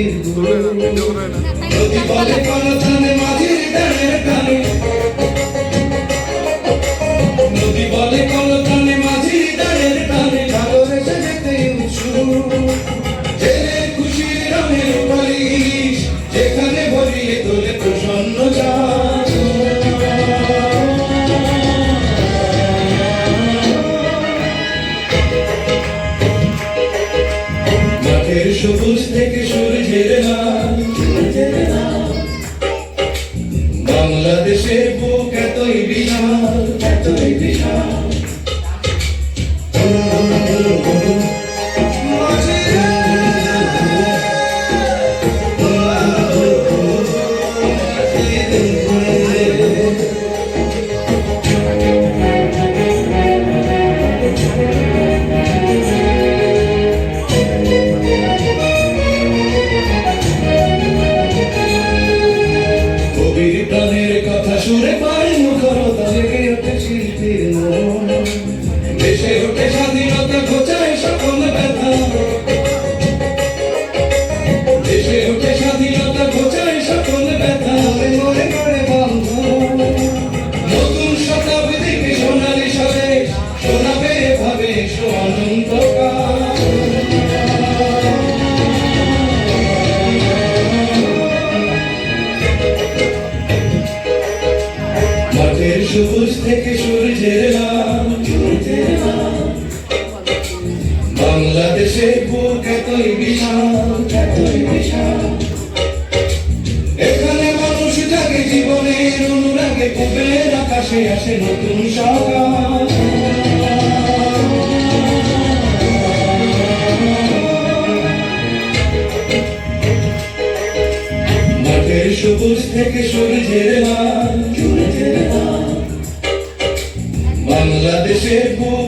শিল্পীর গুরু। নদী বলে কলতানে মাঝির ডানের টানে, নদী বলে কলতানে মাঝির ডানের টানে, সাগর এসে যেতে উৎসুক। জেলের খুশির রঙের বালিশ যেখানে ভরিয়ে তোলে প্রসন্ন চাঁদ। মাঠের সবুজ থেকে সূর্যের লাল, বাংলাদেশের বুক এতই বিশাল, এতই বিশাল। কবির প্রাণের কথা সুরে পায় মুখরতা, জেগে ওঠে শিল্পীর মন। দেশে ওঠে স্বাধীনতা, ঘোচায় সকল ব্যথা। দেশে ওঠে স্বাধীনতা, ঘোচায় সকল ব্যথা। মনে করে বন্ধ নতুন শতাব্দীকে সোনালি সালে শোনাবে এভাবে অনন্তকাল। মাঠের সবুজ থেকে সূর্যের লাল, বাংলাদেশের বুক এতই বিশাল, এতই বিশাল। এখানে মানুষ জাগে জীবনের অনুরাগে, পূবের আকাশে আসে নতুন সকাল। মাঠের সবুজ থেকে সূর্যের লাল, বাংলাদেশের বুক